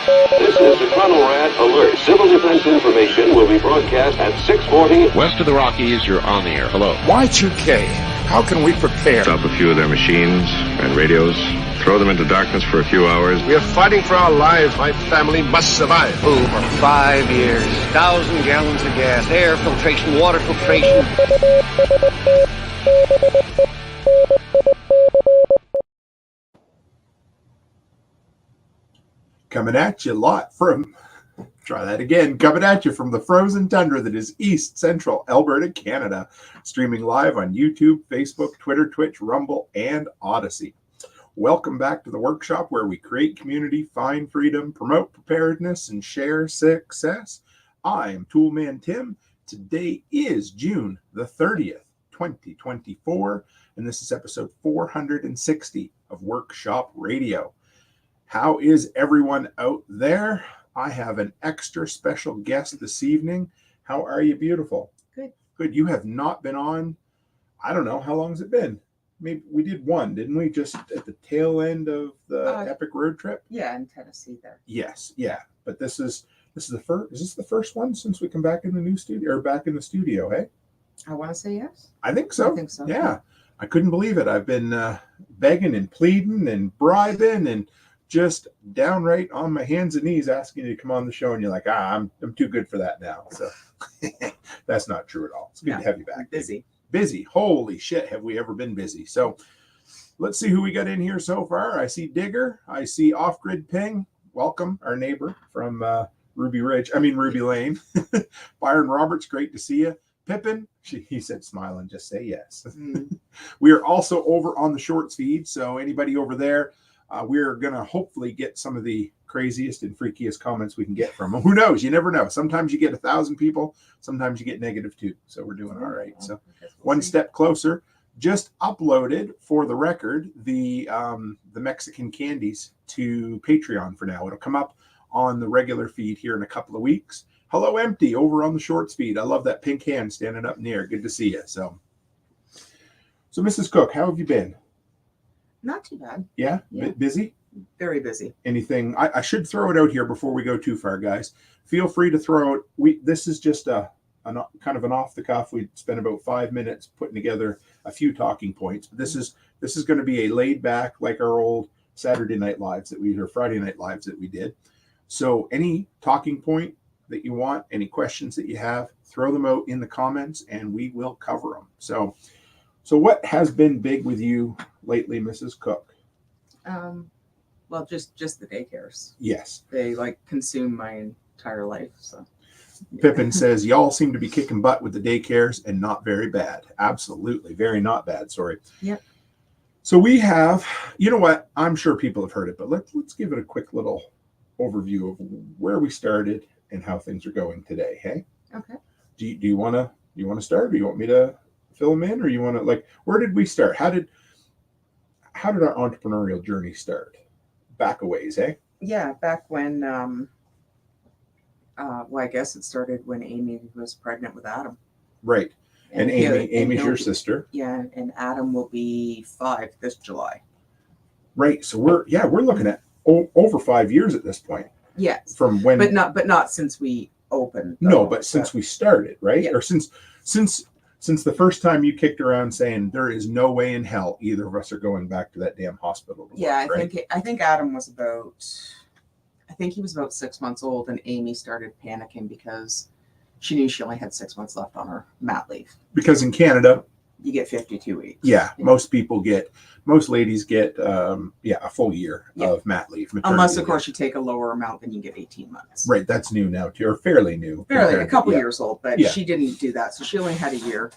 This is the Rat Alert. Civil defense information will be broadcast at 6:40. West of the Rockies, you're on the air. Hello. Y2K, how can we prepare? Stop a few of their machines and radios. Throw them into darkness for a few hours. We are fighting for our lives. My family must survive. Over 5 years, 1,000 gallons of gas, air filtration, water filtration. Coming at you try that again, coming at you from the frozen tundra that is East Central Alberta, Canada. Streaming live on YouTube, Facebook, Twitter, Twitch, Rumble, and Odyssey. Welcome back to the workshop where we create community, find freedom, promote preparedness, and share success. I am Toolman Tim. Today is June the 30th, 2024, and this is episode 460 of Workshop Radio. How is everyone out there? I have an extra special guest this evening. How are you, beautiful? Good. Good. You have not been on, I don't know, how long has it been? Maybe we did one, didn't we? Just at the tail end of the epic road trip? Yeah, in Tennessee there. Yes, yeah. But this is the first, is this the first one since we come back in the new studio, or back in the studio, hey? I want to say yes. I think so. I think so. Yeah. I couldn't believe it. I've been begging and pleading and bribing and just downright on my hands and knees asking you to come on the show, and you're like, I'm too good for that now. So that's not true at all. It's good to have you back. Busy. Holy shit, have we ever been busy? So let's see who we got in here so far. I see Digger. I see Off-Grid Ping. Welcome, our neighbor from Ruby Lane. Byron Roberts, great to see you. Pippin, he said smile and just say yes. We are also over on the shorts feed, so anybody over there, we're going to hopefully get some of the craziest and freakiest comments we can get from them. Who knows? You never know. Sometimes you get 1,000 people. Sometimes you get -2. So we're doing all right. So one step closer. Just uploaded, for the record, the Mexican candies to Patreon for now. It'll come up on the regular feed here in a couple of weeks. Hello, Empty, over on the shorts feed. I love that pink hand standing up in the air. Good to see you. So Mrs. Cook, how have you been? Not too bad. Yeah? Busy? Very busy. Anything? I should throw it out here before we go too far, guys. Feel free to throw it. This is just a kind of an off the cuff. We spent about 5 minutes putting together a few talking points. But this is going to be a laid back, like our old Saturday Night Lives or Friday Night Lives that we did. So any talking point that you want, any questions that you have, throw them out in the comments and we will cover them. So what has been big with you lately, Mrs. Cook? Well, just the daycares. Yes. They consume my entire life. So Pippin says, y'all seem to be kicking butt with the daycares and not very bad. Absolutely. Very not bad. Sorry. Yep. So we have, you know what? I'm sure people have heard it, but let's give it a quick little overview of where we started and how things are going today. Hey? Okay. Do you want to start, or you want me to fill them in, or you want to, where did we start? How did our entrepreneurial journey start? Back a ways, eh? Yeah, back when, I guess it started when Amy was pregnant with Adam. Right. And Amy's your sister. Yeah, and Adam will be 5 this July. Right. So we're looking at over 5 years at this point. Yes. From when, but not since we opened. No, but since we started, right? Yeah. Or since the first time you kicked around saying there is no way in hell either of us are going back to that damn hospital. Yeah, right? I think Adam was he was about 6 months old, and Amy started panicking because she knew she only had 6 months left on her mat leave. Because in Canada, you get 52 weeks. Yeah, most ladies get a full year of mat leave. Unless, of course, you take a lower amount, then you get 18 months. Right, that's new now too, or fairly new. Fairly, a couple years old, but she didn't do that, so she only had a year.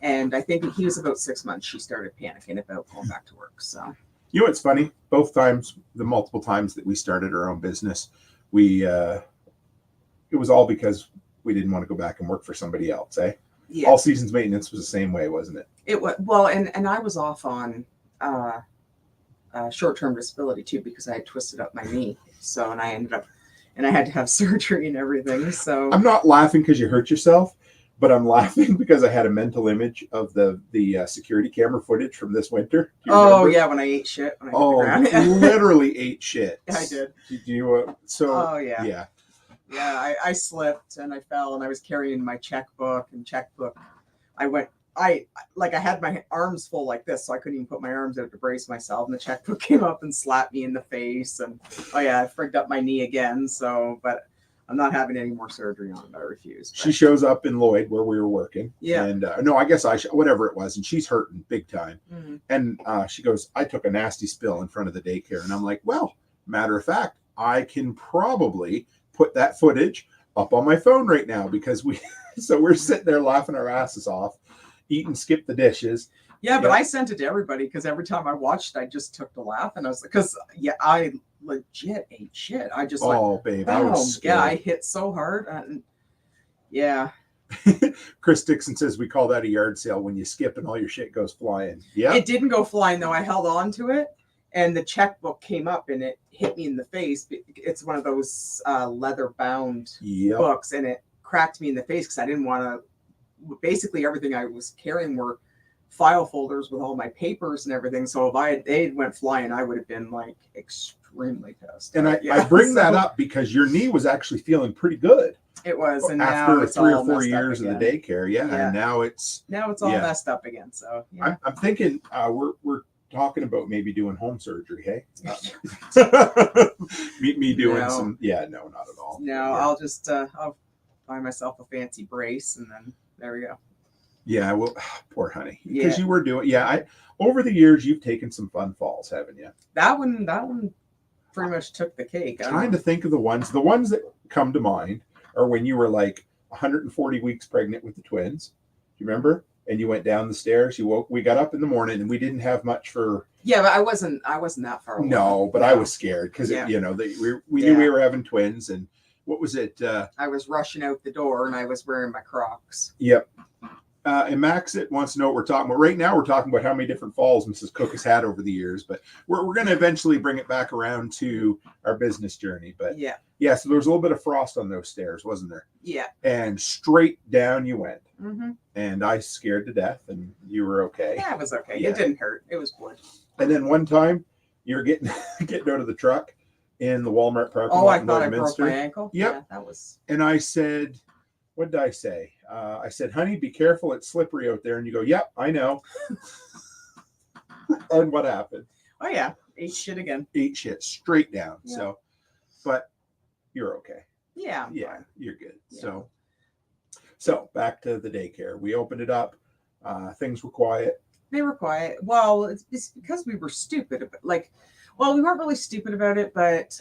And I think he was about 6 months. She started panicking about going back to work. So you know what's funny? Both times, the multiple times that we started our own business, it was all because we didn't want to go back and work for somebody else, eh? Yeah. All Seasons Maintenance was the same way, wasn't it? It was. Well, and I was off on short-term disability too, because I had twisted up my knee. So, and I had to have surgery and everything. So I'm not laughing because you hurt yourself. But I'm laughing because I had a mental image of the security camera footage from this winter. Do you remember? Yeah, when I ate shit. When I hit the ground. Literally ate shit. I did. Did you? Oh yeah. Yeah. Yeah, I slipped and I fell and I was carrying my checkbook. I had my arms full like this, so I couldn't even put my arms out to brace myself. And the checkbook came up and slapped me in the face. And I frigged up my knee again. So, but I'm not having any more surgery on it. I refuse. But. She shows up in Lloyd where we were working. Yeah. And no, I guess whatever it was. And she's hurting big time. Mm-hmm. And she goes, I took a nasty spill in front of the daycare. And I'm like, well, matter of fact, I can probably put that footage up on my phone right now because we're sitting there laughing our asses off, eating skip the dishes. Yeah, but I sent it to everybody because every time I watched, I just took the laugh and I was like, I legit ate shit. I just babe, I was scared. Yeah, I hit so hard. Yeah. Chris Dixon says we call that a yard sale when you skip and all your shit goes flying. Yeah. It didn't go flying though. I held on to it. And the checkbook came up and it hit me in the face. It's one of those leather bound books, and it cracked me in the face because I didn't want to. Basically, everything I was carrying were file folders with all my papers and everything. So if they went flying, I would have been like extremely pissed. And I bring that up because your knee was actually feeling pretty good. It was, and after now it's 3 all or 4 messed years up of the daycare, and now it's all messed up again. So yeah. I'm thinking we're talking about maybe doing home surgery, hey? me doing some, no, not at all. No, yeah. I'll just I'll buy myself a fancy brace and then there we go. Yeah, well, poor honey, because you were doing, over the years you've taken some fun falls, haven't you? That one pretty much took the cake. Trying to think of the ones that come to mind are when you were like 140 weeks pregnant with the twins. Do you remember? And you went down the stairs. We got up in the morning and we didn't have much for. Yeah, but I wasn't that far away. No, but I was scared because we knew we were having twins. And what was it? I was rushing out the door and I was wearing my Crocs. Yep. And Max wants to know what we're talking about. Right now, we're talking about how many different falls Mrs. Cook has had over the years, but we're going to eventually bring it back around to our business journey. But so there was a little bit of frost on those stairs, wasn't there? Yeah. And straight down you went. Mm-hmm. And I scared to death, and you were okay. Yeah, it was okay. Yeah. It didn't hurt. It was wood. And then one time, you're getting out of the truck in the Walmart parking lot. Oh, I thought I broke my ankle. Yep. Yeah, that was. And I said, what did I say? I said, honey, be careful. It's slippery out there. And you go, yep, I know. And what happened? Oh, yeah. Ate shit again. Ate shit straight down. Yeah. So, but you're okay. Yeah. Yeah, you're good. Yeah. So back to the daycare. We opened it up. Things were quiet. They were quiet. Well, it's because we were stupid. We weren't really stupid about it, but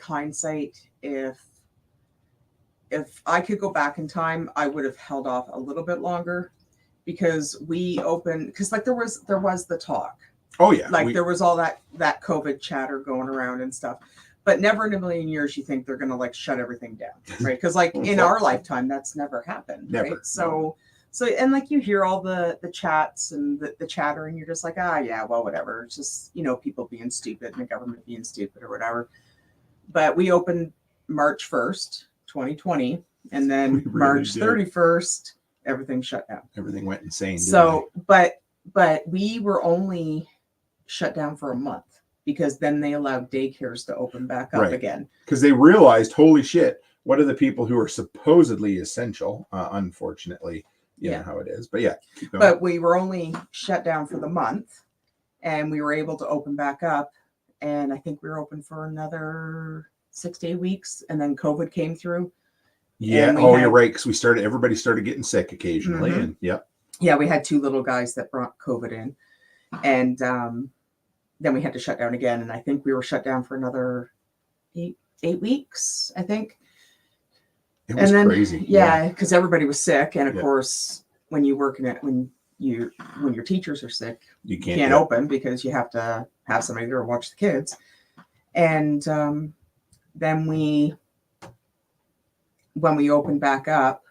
hindsight, if I could go back in time, I would have held off a little bit longer because there was the talk. Oh yeah. There was all that COVID chatter going around and stuff. But never in a million years you think they're going to shut everything down, right? Because in our lifetime, that's never happened, never. Right? So and you hear all the chats and the chatter, and you're just like, whatever. It's just people being stupid and the government being stupid or whatever. But we opened March 1st, 2020, and then March 31st, everything shut down. Everything went insane. So, but we were only shut down for a month. Because then they allowed daycares to open back up again. Because they realized, holy shit, what are the people who are supposedly essential? Unfortunately, you know how it is. But keep going. But we were only shut down for the month, and we were able to open back up. And I think we were open for another 6 to 8 weeks, and then COVID came through. Yeah. You're right. Because everybody started getting sick occasionally, and we had 2 little guys that brought COVID in, and then we had to shut down again. And I think we were shut down for another 8 weeks, I think. It was crazy. Yeah, because everybody was sick. And of course, when you work in it, when your teachers are sick, you can't open because you have to have somebody there to watch the kids. And then when we opened back up,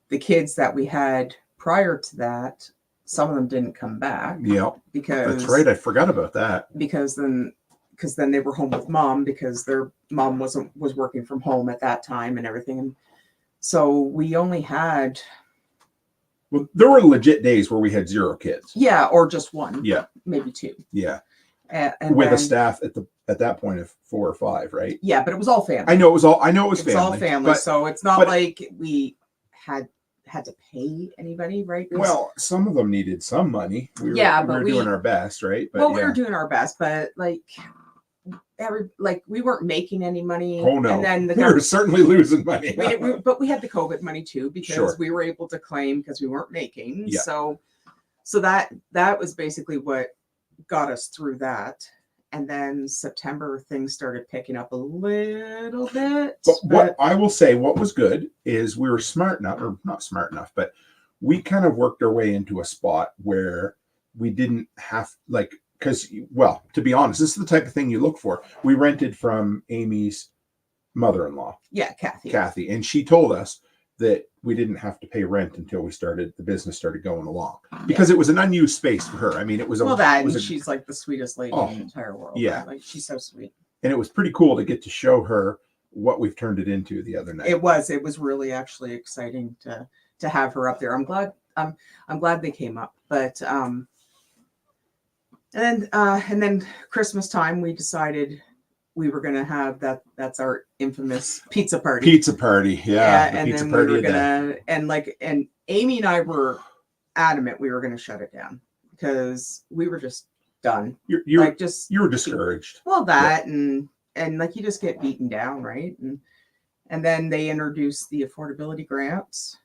the kids that we had prior to that, some of them didn't come back. Yeah, because that's right. I forgot about that. Because then they were home with mom because their mom was working from home at that time and everything. And So we only had, Well, there were legit days where we had 0 kids. yeah, or just one. Yeah. Maybe 2. Yeah. And With then, a staff at that point of 4 or 5, right? yeah, but it was all family. I know it was all family. It was all family. But, So it's not like we had to pay anybody, right? well, some of them needed some money. We were doing our best, right? But we were doing our best, but like we weren't making any money. Oh no, and then we were certainly losing money. But we had the COVID money too, because we were able to claim because we weren't making. Yeah. So that was basically what got us through that. And then September things started picking up a little bit. But what I will say, what was good is we were smart enough, or not smart enough, but we kind of worked our way into a spot where we didn't have because, well, to be honest, this is the type of thing you look for. We rented from Amy's mother-in-law. Yeah, Kathy. And she told us that we didn't have to pay rent until the business started going along, because it was an unused space for her. I mean, it was she's like the sweetest lady in the entire world. Yeah. Right? Like, she's so sweet. And it was pretty cool to get to show her what we've turned it into the other night. It was really actually exciting to have her up there. I'm glad they came up, but and then Christmas time we decided we were going to have that's our infamous pizza party. Yeah. And then we were gonna and Amy and I were adamant we were going to shut it down because we were just done. You were discouraged. Well, that and like you just get beaten down, right? And then they introduced the affordability grants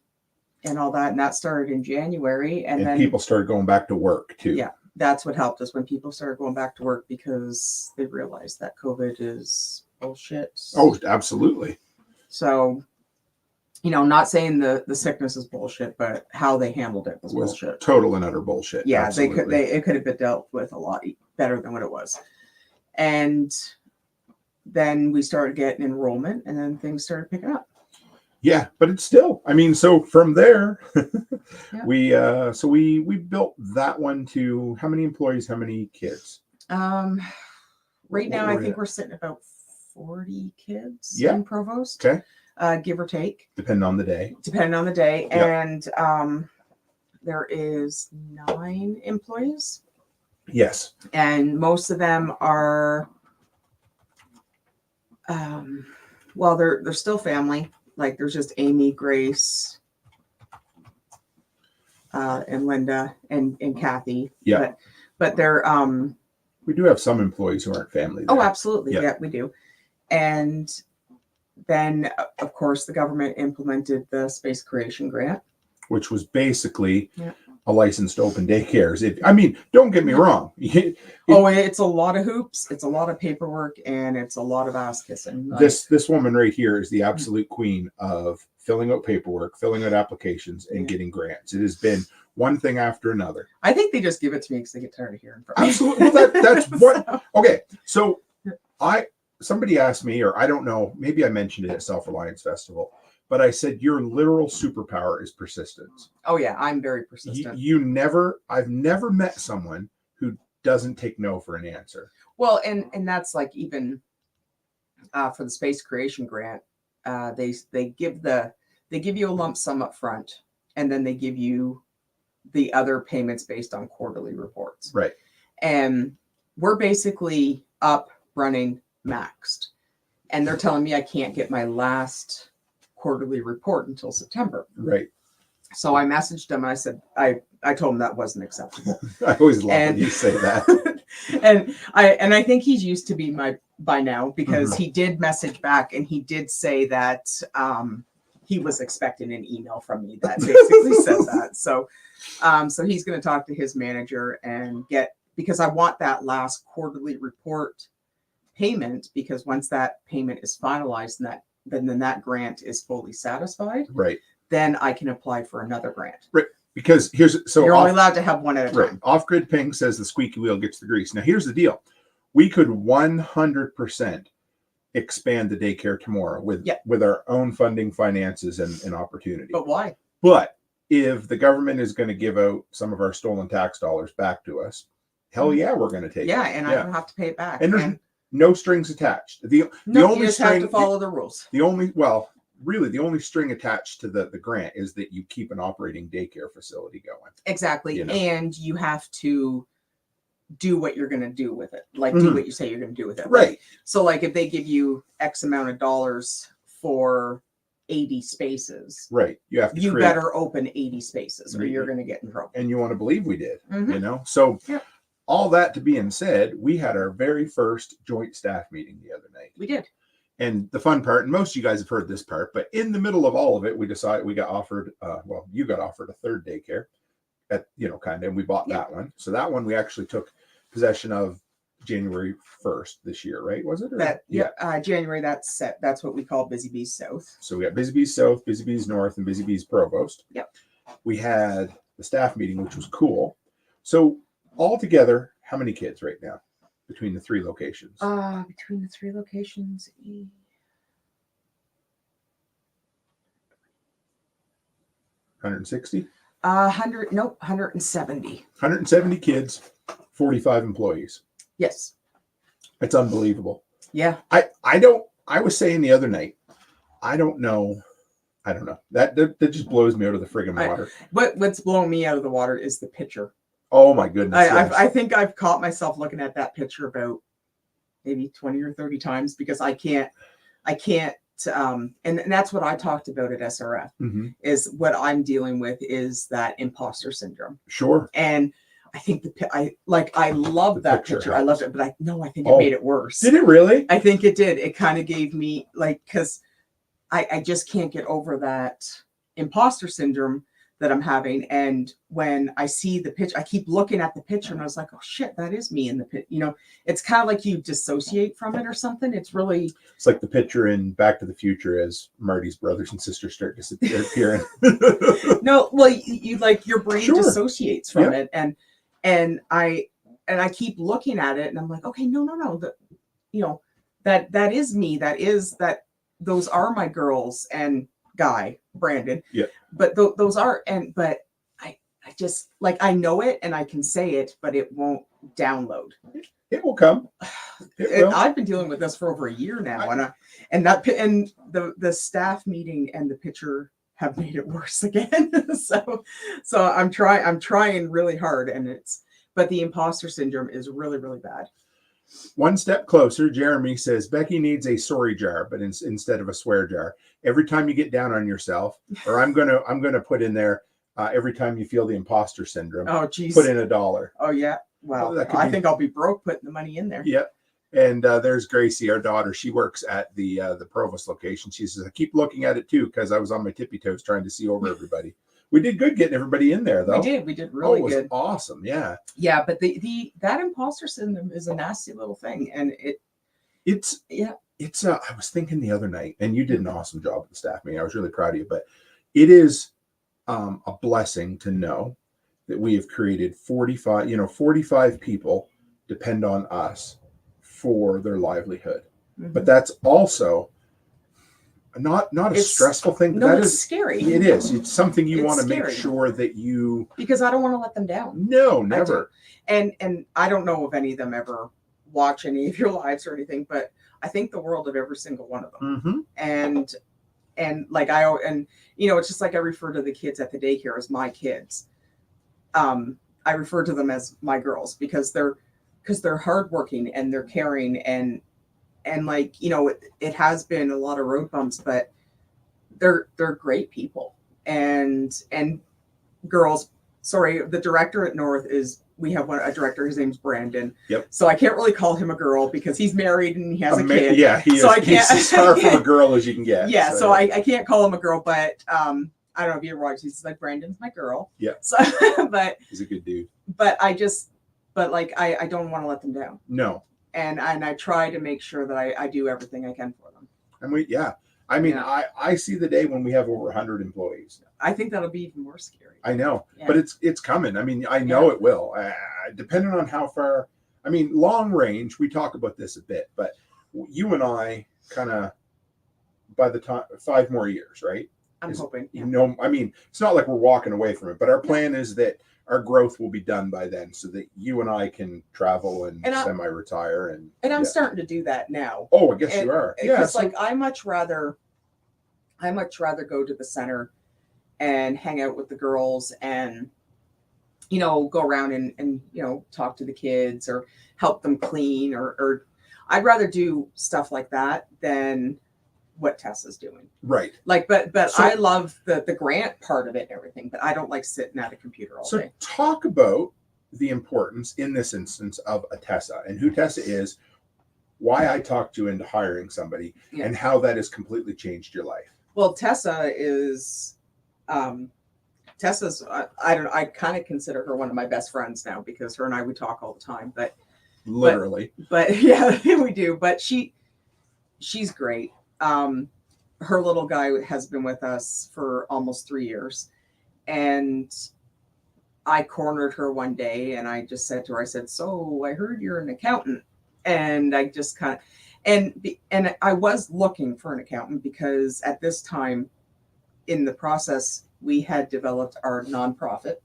and all that, and that started in January. And then people started going back to work too. Yeah, that's what helped us when people started going back to work, because they realized that COVID is bullshit. Oh, absolutely. So, not saying the sickness is bullshit, but how they handled it was bullshit. Total and utter bullshit. Yeah, absolutely. it could have been dealt with a lot better than what it was. And then we started getting enrollment, and then things started picking up. Yeah, but it's still, I mean, so from there, Yeah. we built that one to how many employees, how many kids? Right now, I think we're sitting about 40 kids in Provost. Okay. Give or take. Depending on the day. Yeah. And there is 9 employees. Yes. And most of them are, well, they're still family. Like there's just Amy, Grace, and Linda and Kathy. Yeah. But they're we do have some employees who aren't family there. Oh, absolutely. Yeah, we do. And then of course the government implemented the space creation grant, which was basically a licensed open daycares. I mean, don't get me wrong. It's a lot of hoops, it's a lot of paperwork, and it's a lot of ass kissing. This woman right here is the absolute queen of filling out paperwork, filling out applications, and getting grants. It has been one thing after another. I think they just give it to me because they get tired of hearing from me. Absolutely. Well, that's what. Okay, so somebody asked me, or I don't know, maybe I mentioned it at Self-Reliance Festival, but I said your literal superpower is persistence. Oh yeah, I'm very persistent. I've never met someone who doesn't take no for an answer. Well, and that's like even for the space creation grant, they give you a lump sum up front, and then they give you the other payments based on quarterly reports. Right. And we're basically up, running, maxed. And they're telling me I can't get my last quarterly report until September. Right. So I messaged them and I said, I told him that wasn't acceptable. I always love when you say that. and I think he's used to be by now, because he did message back and he did say that he was expecting an email from me that basically said that. So he's going to talk to his manager and because I want that last quarterly report payment, because once that payment is finalized and then that grant is fully satisfied, right, then I can apply for another grant. Right. Because you're only allowed to have one at a time. Right. Off-grid ping says the squeaky wheel gets the grease. Now here's the deal. We could 100% expand the daycare tomorrow with our own funding, finances, and opportunity. But why? But if the government is going to give out some of our stolen tax dollars back to us, hell yeah, we're going to take it. And I don't have to pay it back. And there's no strings attached. The only you just have to follow the rules. really the only string attached to the grant is that you keep an operating daycare facility going. Exactly. You know? And you have to do what you're going to do with it. Like do what you say you're going to do with it. Right. Like, so like if they give you X amount of dollars for 80 spaces, right, you better open 80 spaces or you're going to get in trouble. And you want to believe we did, you know? So all that to being said, we had our very first joint staff meeting the other night. We did. And the fun part, and most of you guys have heard this part, but in the middle of all of it, we decided we got offered, you got offered a third daycare at, and we bought that one. So that one we actually took possession of January 1st this year, right? Was it? January, that's set. That's what we call Busy Bees South. So we got Busy Bees South, Busy Bees North, and Busy Bees Provost. Yep. We had the staff meeting, which was cool. So altogether, how many kids right now between the three locations? Between the three locations, 160? 170. 170 kids, 45 employees. Yes. It's unbelievable. Yeah. I was saying the other night, I don't know. That just blows me out of the friggin' water. What's blowing me out of the water is the picture. Oh my goodness. I think I've caught myself looking at that picture about maybe 20 or 30 times because I can't, and that's what I talked about at SRF is what I'm dealing with is that imposter syndrome. Sure. And I think I love that picture. I loved it, but I think it made it worse. Did it really? I think it did. It kind of gave me because I just can't get over that imposter syndrome that I'm having. And when I see the picture, I keep looking at the picture and I was like, oh shit, that is me in the pit. It's kind of like you dissociate from it or something. It's like the picture in Back to the Future as Marty's brothers and sisters start disappearing. No, well, your brain dissociates from it. And I keep looking at it and I'm like, okay, no. That is me. Those are my girls and guy, Brandon. Yeah. But those are, but I just I know it and I can say it, but it won't download. It will come. I've been dealing with this for over a year now. And the staff meeting and the picture have made it worse again. so I'm trying really hard but the imposter syndrome is really, really bad. One step closer, Jeremy says Becky needs a sorry jar, but instead of a swear jar. Every time you get down on yourself, or I'm gonna put in there every time you feel the imposter syndrome. Oh, geez. Put in $1. Oh yeah. Well, I think I'll be broke putting the money in there. Yep. And there's Gracie, our daughter. She works at the Provost location. She says I keep looking at it too because I was on my tippy toes trying to see over everybody. We did good getting everybody in there, though. We did really good. It was awesome, yeah. Yeah, but that imposter syndrome is a nasty little thing, and it's I was thinking the other night, and you did an awesome job at the staff meeting. I was really proud of you, but it is a blessing to know that we have created 45 people depend on us for their livelihood. But that's also not a stressful thing. No, it's scary. It is. It's something you want to make sure that you, because I don't want to let them down. No, never. And I don't know if any of them ever watch any of your lives or anything, but I think the world of every single one of them. And it's just like I refer to the kids at the daycare as my kids. I refer to them as my girls because they're hardworking and they're caring and it has been a lot of road bumps, but they're great people and girls. Sorry, the director at North we have a director. His name's Brandon. Yep. So I can't really call him a girl because he's married and he has a kid. Yeah, he's as far from a girl as you can get. Yeah, so I can't call him a girl, but I don't know if you ever watched. He's like, Brandon's my girl. Yeah. So, but he's a good dude. But I don't want to let them down. No. And I try to make sure that I do everything I can for them. And I see the day when we have over 100 employees. I think that'll be even more scary. I know, but it's coming. I mean, I know it will. Depending on how far. I mean, long range. We talk about this a bit, but you and I kind of by the time 5 more years, right? I'm hoping. I mean, it's not like we're walking away from it, but our plan is that our growth will be done by then so that you and I can travel and semi-retire. And I'm starting to do that now. Oh, I guess you are. Yeah. It's I much rather I much rather go to the center and hang out with the girls and, you know, go around and you know, talk to the kids or help them clean or I'd rather do stuff like that than what Tessa's doing. Right. Like, but So, I love the grant part of it and everything, but I don't like sitting at a computer all day. So talk about the importance in this instance of a Tessa and who Tessa is, why I talked you into hiring somebody, and how that has completely changed your life. Well, Tessa is, Tessa's, I don't know, I kind of consider her one of my best friends now because her and I, we talk all the time, but literally, but yeah, we do, but she's great. Her little guy has been with us for almost 3 years, and I cornered her one day and I just said to her, I said, so I heard you're an accountant. And I just kind of, and I was looking for an accountant because at this time in the process, we had developed our nonprofit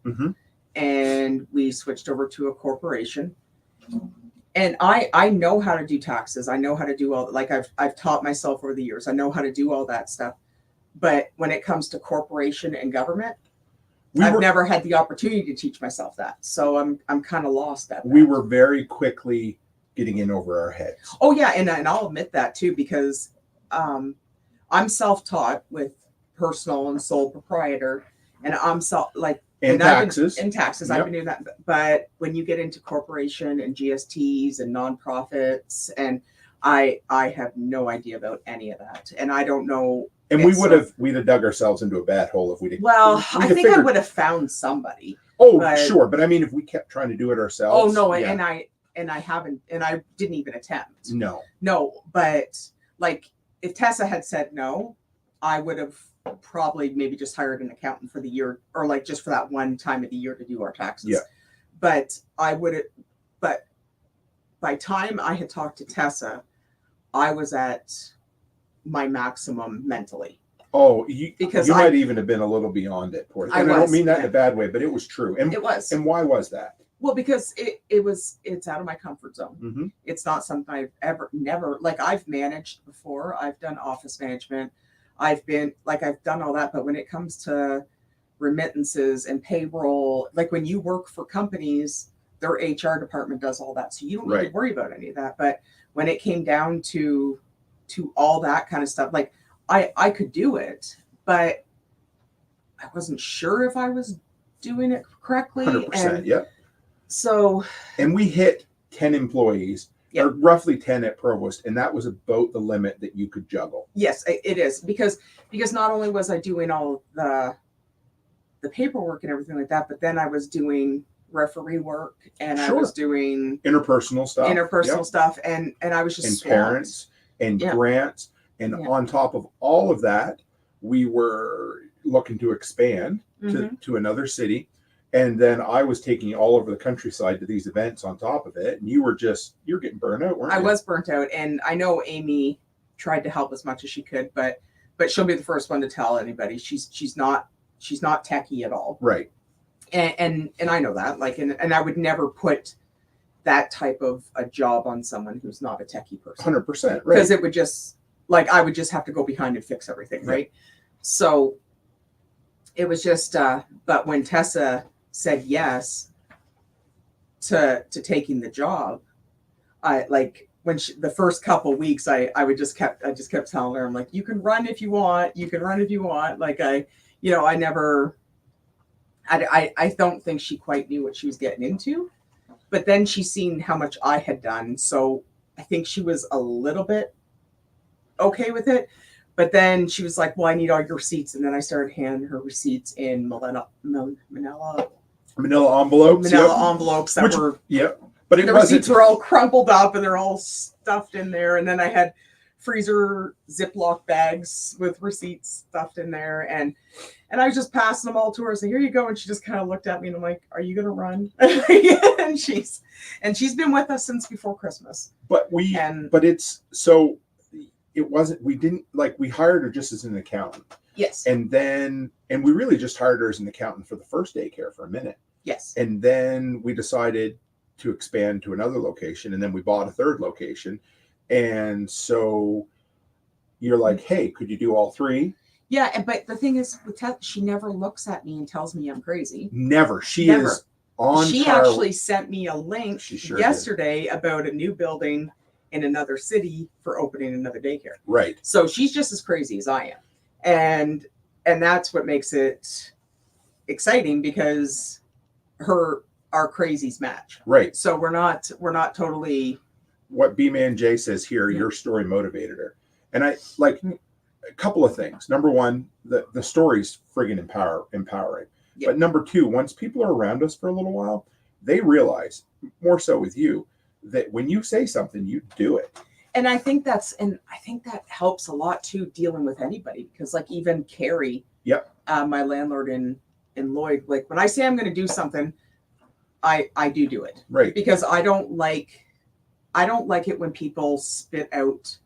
and we switched over to a corporation. And I know how to do taxes. I know how to do all, like I've taught myself over the years. I know how to do all that stuff. But when it comes to corporation and government, I've never had the opportunity to teach myself that. So I'm kind of lost at that. We were very quickly getting in over our heads. Oh yeah, and I'll admit that too, because I'm self-taught with personal and sole proprietor, and I'm taxes. I've been doing that. But when you get into corporation and GSTs and nonprofits, and I have no idea about any of that, and I don't know. And we'd have dug ourselves into a bad hole if we'd. Well, I think I would have found somebody. Oh, sure, but I mean, if we kept trying to do it ourselves. Oh no, and I haven't, and I didn't even attempt. No, but like if Tessa had said no, I would have probably maybe just hired an accountant for the year, or like just for that one time of the year to do our taxes. Yeah. But but by time I had talked to Tessa, I was at my maximum mentally. Oh, because you might even have been a little beyond it, poor thing. I don't mean that in a bad way, but it was true. And it was. And why was that? Well, because it's out of my comfort zone. It's not something I've never, like I've managed before. I've done office management. I've done all that. But when it comes to remittances and payroll, like when you work for companies, their HR department does all that. So you don't need to worry about any of that. But when it came down to all that kind of stuff, like I could do it, but I wasn't sure if I was doing it correctly. 100%, yeah. So, and we hit 10 employees, or roughly 10 at Provost, and that was about the limit that you could juggle. Yes, it is, because not only was I doing all the paperwork and everything like that, but then I was doing referee work, and I was doing interpersonal stuff, and I was just and parents and grants, and on top of all of that, we were looking to expand to another city. And then I was taking you all over the countryside to these events on top of it. And you're getting burnt out, weren't you? I was burnt out. And I know Amy tried to help as much as she could, but she'll be the first one to tell anybody she's not techie at all. Right. And I know that, like, and I would never put that type of a job on someone who's not a techie person. 100%. Right. Because it would just, like, I would just have to go behind and fix everything. Right. So it was just, but when Tessa said yes to taking the job, I like when the first couple weeks I just kept telling her, I'm like, you can run if you want, like I don't think she quite knew what she was getting into, but then she seen how much I had done, so I think she was a little bit okay with it. But then she was like, well, I need all your receipts, and then I started handing her receipts in manila envelopes. But the receipts were all crumpled up and they're all stuffed in there. And then I had freezer Ziploc bags with receipts stuffed in there, and I was just passing them all to her. So here you go. And she just kind of looked at me and I'm like, are you gonna run? and she's been with us since before Christmas. We hired her just as an accountant. Yes. And we really just hired her as an accountant for the first daycare for a minute. Yes. And then we decided to expand to another location, and then we bought a third location. And so you're like, hey, could you do all three? Yeah, but the thing is, she never looks at me and tells me I'm crazy. Never. She Never. is on. She actually sent me a link Sure yesterday about a new building in another city for opening another daycare. Right. So she's just as crazy as I am, and that's what makes it exciting because our crazies match. Right. So we're not totally. What B-Man J says here, your story motivated her, and I like a couple of things. Number one, the story's friggin' empowering. Yep. But number two, once people are around us for a little while, they realize, more so with you, that when you say something, you do it. And I think that helps a lot too, dealing with anybody, because like even Carrie, yep, my landlord in Lloyd, like when I say I'm going to do something, I do it. Right. Because I don't like it when people spit out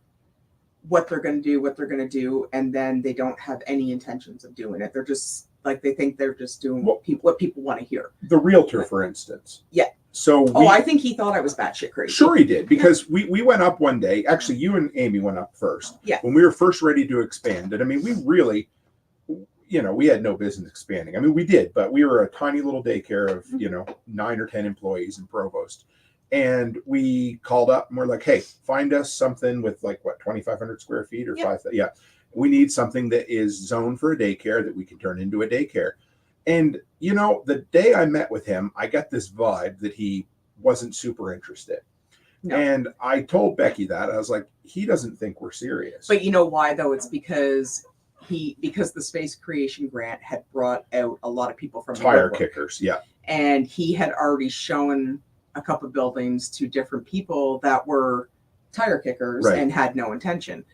what they're going to do, and then they don't have any intentions of doing it. They're just like, they think they're just doing what people want to hear. The realtor, for instance. Yeah. So I think he thought I was batshit crazy. Sure he did, because we went up one day. Actually, you and Amy went up first. Yeah. When we were first ready to expand. And I mean, we really, we had no business expanding. I mean, we did, but we were a tiny little daycare of, 9 or 10 employees in Provost. And we called up and we're like, hey, find us something with like, 2,500 square feet or 5,000. Yeah. We need something that is zoned for a daycare that we can turn into a daycare. And, the day I met with him, I got this vibe that he wasn't super interested. No. And I told Becky that. I was like, he doesn't think we're serious. But you know why, though? It's because the space creation grant had brought out a lot of people from tire kickers. Yeah. And he had already shown a couple of buildings to different people that were tire kickers and had no intention.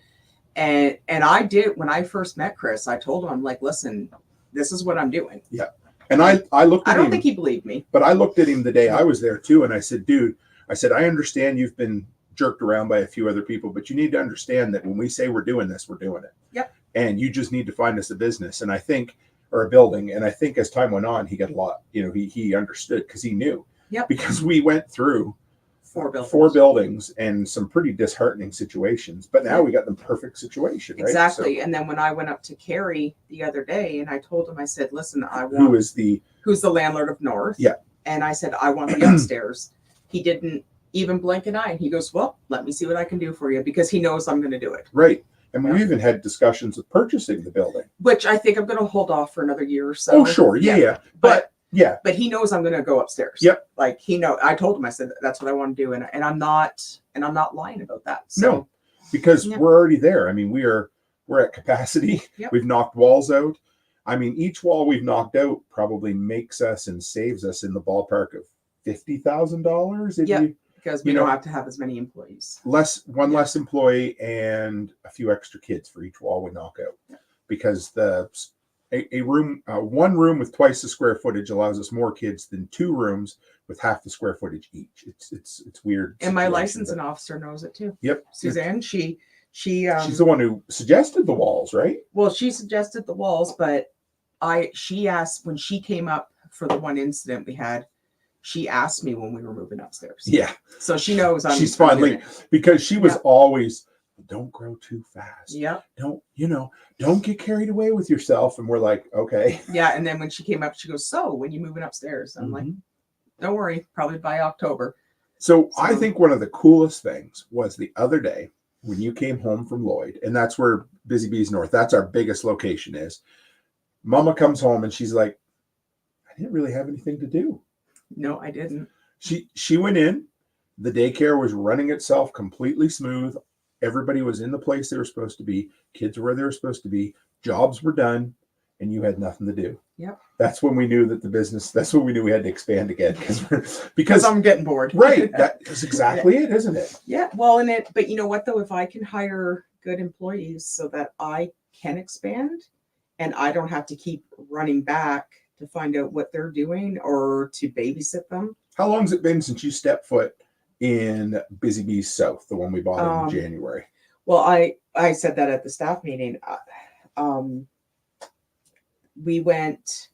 And I did, when I first met Chris, I told him, I'm like, listen, this is what I'm doing. Yeah. And I looked at him. I don't think he believed me. But I looked at him the day I was there too. And I said, dude, I understand you've been jerked around by a few other people, but you need to understand that when we say we're doing this, we're doing it. Yep. And you just need to find us a business. And I think, or a building. And I think as time went on, he got a lot, he understood because he knew. Yep. Because we went through 4 buildings. 4 buildings and some pretty disheartening situations. But now we got the perfect situation, right? Exactly. So, and then when I went up to Carrie the other day and I told him, I said, listen, who's the landlord of North? Yeah. And I said, I want the upstairs. He didn't even blink an eye. And he goes, well, let me see what I can do for you, because he knows I'm going to do it. Right. And we even had discussions of purchasing the building. Which I think I'm going to hold off for another year or so. Oh, sure. Yeah. But but he knows I'm going to go upstairs. Yep. Like I told him, I said, that's what I want to do. And I'm not lying about that. So, no, because we're already there. I mean, we're at capacity. Yep. We've knocked walls out. I mean, each wall we've knocked out probably makes us and saves us in the ballpark of $50,000. Yeah. Because we don't have to have as many employees. One less employee and a few extra kids for each wall we knock out. Yeah. Because one room with twice the square footage allows us more kids than 2 rooms with half the square footage each. It's weird. And my licensing officer knows it too. Yep. Suzanne, she's the one who suggested the walls, right? Well, she suggested the walls, but she asked when she came up for the one incident we had. She asked me when we were moving upstairs. Yeah. So she knows she's finally, because she was always, don't grow too fast. Yeah. Don't get carried away with yourself. And we're like, okay. Yeah. And then when she came up, she goes, so when you moving upstairs? I'm like, don't worry, probably by October. So I think one of the coolest things was the other day when you came home from Lloyd, and that's where Busy Bees North, that's our biggest location is. Mama comes home and she's like, I didn't really have anything to do. No, I didn't. She went in. The daycare was running itself completely smooth. Everybody was in the place they were supposed to be. Kids were where they were supposed to be. Jobs were done, and you had nothing to do. Yep. That's when we knew that that's when we knew we had to expand again because I'm getting bored. Right. That is exactly it, isn't it? Yeah. Well, but you know what though? If I can hire good employees so that I can expand and I don't have to keep running back to find out what they're doing or to babysit them. How long has it been since you stepped foot in Busy Bees South, the one we bought in January? Well, I said that at the staff meeting. We went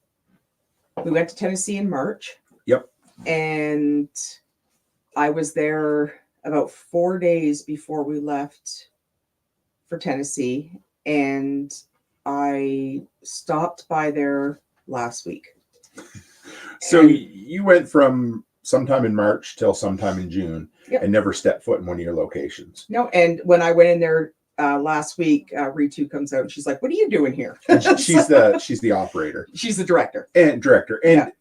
to Tennessee in March. Yep. And I was there about 4 days before we left for Tennessee. And I stopped by there last week. So you went from sometime in March till sometime in June, and never stepped foot in one of your locations. No, and when I went in there last week, Ritu comes out and she's like, "What are you doing here?" And she's the operator. She's the director. And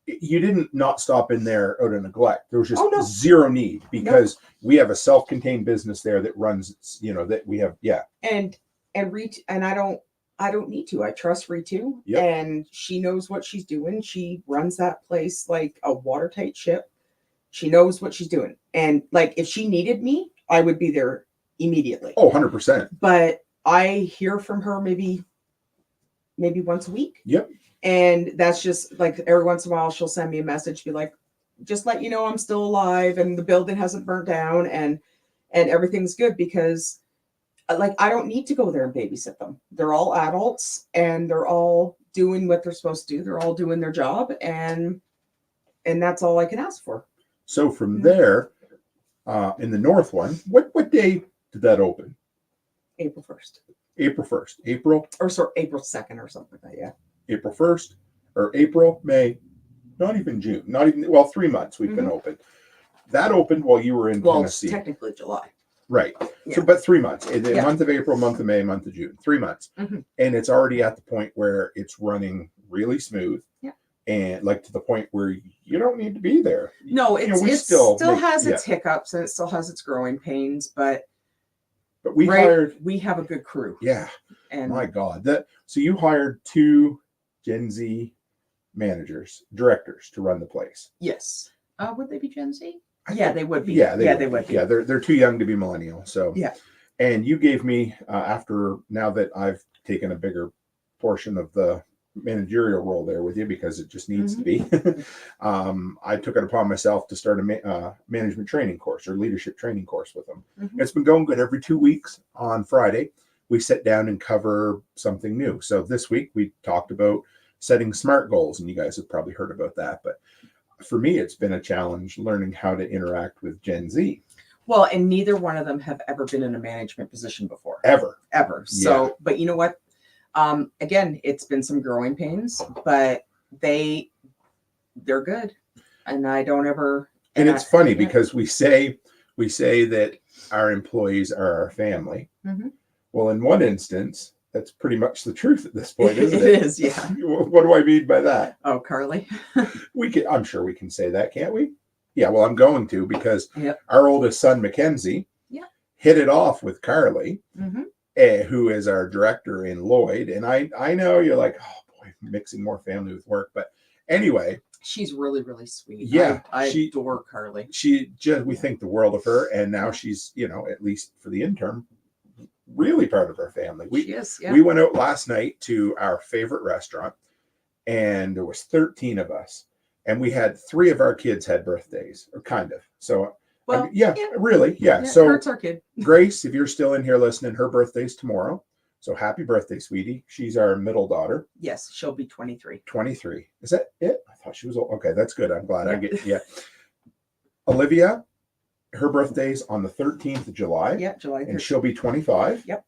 you didn't not stop in there out of neglect. There was just zero need, because we have a self-contained business there that runs, that we have. Yeah. And Ritu, and I don't need to. I trust Ritu, and she knows what she's doing. She runs that place like a watertight ship. She knows what she's doing. And like, if she needed me, I would be there immediately. Oh, 100%. But I hear from her maybe once a week. Yep. And that's just like, every once in a while she'll send me a message, be like, just let you know I'm still alive and the building hasn't burnt down and everything's good, because like, I don't need to go there and babysit them. They're all adults and they're all doing what they're supposed to do. They're all doing their job, and that's all I can ask for. So from there, in the north one, what day did that open? April 1st. April 1st. April? Or sorry, April 2nd or something like that, yeah. April 1st, or April, May, not even June, 3 months we've been open. That opened while you were in Tennessee. Technically July. Right. Yeah. So, but 3 months, the month of April, month of May, month of June, 3 months. And it's already at the point where it's running really smooth. Yeah. And like to the point where you don't need to be there. No, it still has its hiccups and it still has its growing pains, but we have a good crew. Yeah. And my God. So you hired 2 Gen Z directors to run the place. Yes. Would they be Gen Z? Yeah, they would be. Yeah, they would be. Yeah, they're too young to be millennial. So yeah. And you gave me now that I've taken a bigger portion of the managerial role there with you, because it just needs to be. I took it upon myself to start a management training course or leadership training course with them. It's been going good. Every 2 weeks on Friday, we sit down and cover something new. So this week we talked about setting SMART goals, and you guys have probably heard about that. But for me, it's been a challenge learning how to interact with Gen Z. Well, and neither one of them have ever been in a management position before. Ever. So, but you know what? Again, it's been some growing pains, but they're good. And I don't ever. And it's funny because we say that our employees are our family. Well, in one instance, that's pretty much the truth at this point, isn't it? It is, yeah. What do I mean by that? Oh, Carly. I'm sure we can say that, can't we? Yeah, well, I'm going to, because our oldest son, Mackenzie, hit it off with Carly, who is our director in Lloyd. And I know you're like, oh boy, mixing more family with work. But anyway. She's really, really sweet. Yeah. I adore Carly. We think the world of her. And now she's, at least for the interim, really part of our family. We went out last night to our favorite restaurant, and there was 13 of us. And we had 3 of our kids had birthdays, or kind of. So, really. Yeah. So Kurt's our kid. Grace, if you're still in here listening, her birthday's tomorrow. So happy birthday, sweetie. She's our middle daughter. Yes, she'll be 23. 23. Is that it? I thought she was old. Okay, that's good. I'm glad I get, Olivia, her birthday's on the 13th of July. Yeah, July 13th. And she'll be 25. Yep.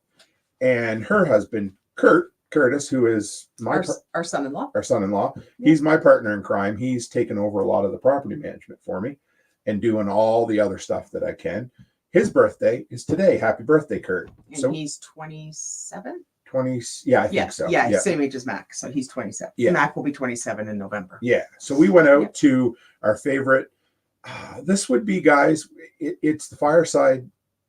And her husband, Curtis, who is our son-in-law. Our son-in-law. Yep. He's my partner in crime. He's taken over a lot of the property management for me and doing all the other stuff that I can. His birthday is today. Happy birthday, Kurt. And he's 27? 20, yeah, I think so. Yeah, same age as Mac. So he's 27. Yeah. Mac will be 27 in November. Yeah. So we went out to our favorite. This would be, guys, it's the Fireside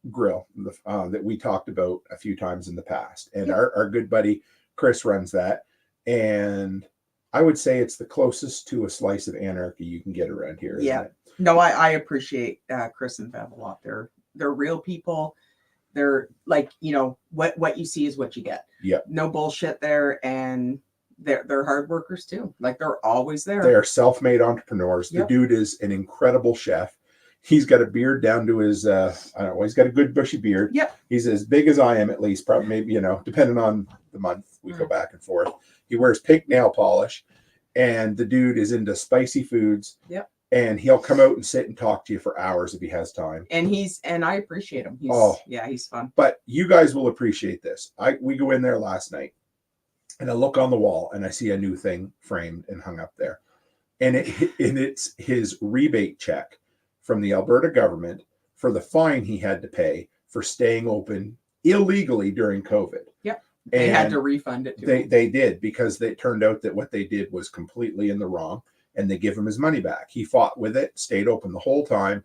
Grill that we talked about a few times in the past. And our good buddy, Chris, runs that. And I would say it's the closest to a slice of anarchy you can get around here. Isn't it? No, I appreciate Chris and Bev a lot. They're real people. They're like, what you see is what you get. Yeah. No bullshit there. And they're hard workers too. Like, they're always there. They are self-made entrepreneurs. The dude is an incredible chef. He's got a beard down to his, I don't know, he's got a good bushy beard. Yep. He's as big as I am, at least, probably, maybe, depending on the month, we go back and forth. He wears pink nail polish, and the dude is into spicy foods. Yep. And he'll come out and sit and talk to you for hours if he has time. And I appreciate him. He's fun. But you guys will appreciate this. We go in there last night, And I look on the wall and I see a new thing framed and hung up there. And it's his rebate check from the Alberta government for the fine he had to pay for staying open illegally during COVID. Yep. They had to refund it to him. They did, because it turned out that what they did was completely in the wrong, and they give him his money back. He fought with it, stayed open the whole time.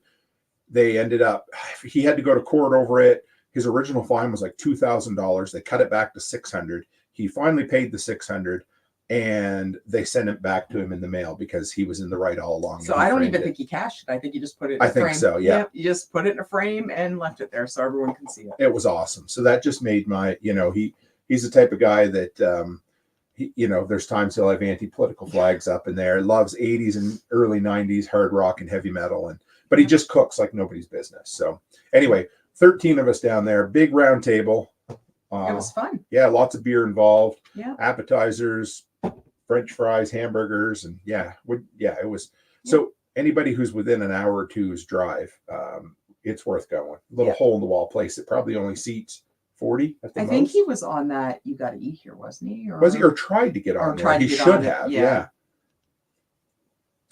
They ended up, he had to go to court over it. His original fine was like $2,000. They cut it back to $600. He finally paid the $600, and they sent it back to him in the mail because he was in the right all along. So I don't even think he cashed it. I think he just put it in a frame. I think so, yeah. You just put it in a frame and left it there so everyone can see it. It was awesome. So that just made my, he's the type of guy that, there's times he'll have anti-political flags up in there. Loves 80s and early 90s hard rock and heavy metal, but he just cooks like nobody's business. So anyway, 13 of us down there, big round table. It was fun. Yeah, lots of beer involved. Yeah, appetizers, French fries, hamburgers, and it was. So anybody who's within an hour or two's drive, it's worth going. Little hole in the wall place that probably only seats 40 at the most. I think he was on that You Gotta Eat Here, wasn't he? Or tried to get on there. He should have. Yeah.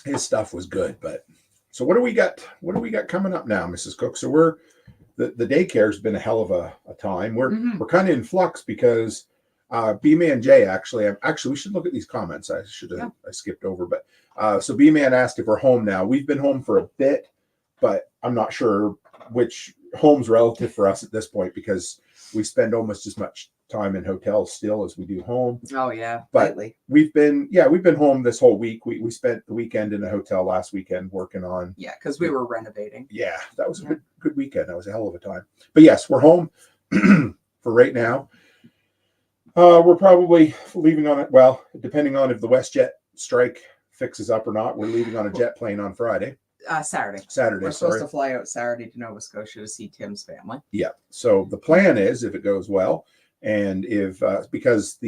His stuff was good, but so what do we got? What do we got coming up now, Mrs. Cook? So we're the daycare's been a hell of a time. We're kind of in flux because B-Man J actually we should look at these comments. I skipped over, but so B-Man asked if we're home now. We've been home for a bit, but I'm not sure which home's relative for us at this point because we spend almost as much time in hotels still as we do home. Oh yeah, but lately. we've been home this whole week. We spent the weekend in a hotel last weekend working on. Yeah, because we were renovating. Yeah, that was a good weekend. That was a hell of a time. But yes, we're home for right now. We're probably leaving on it. Well, depending on if the WestJet strike fixes up or not, we're leaving on a jet plane on Friday. Saturday. We're supposed to fly out Saturday to Nova Scotia to see Tim's family. Yeah. So the plan is, if it goes well, and if because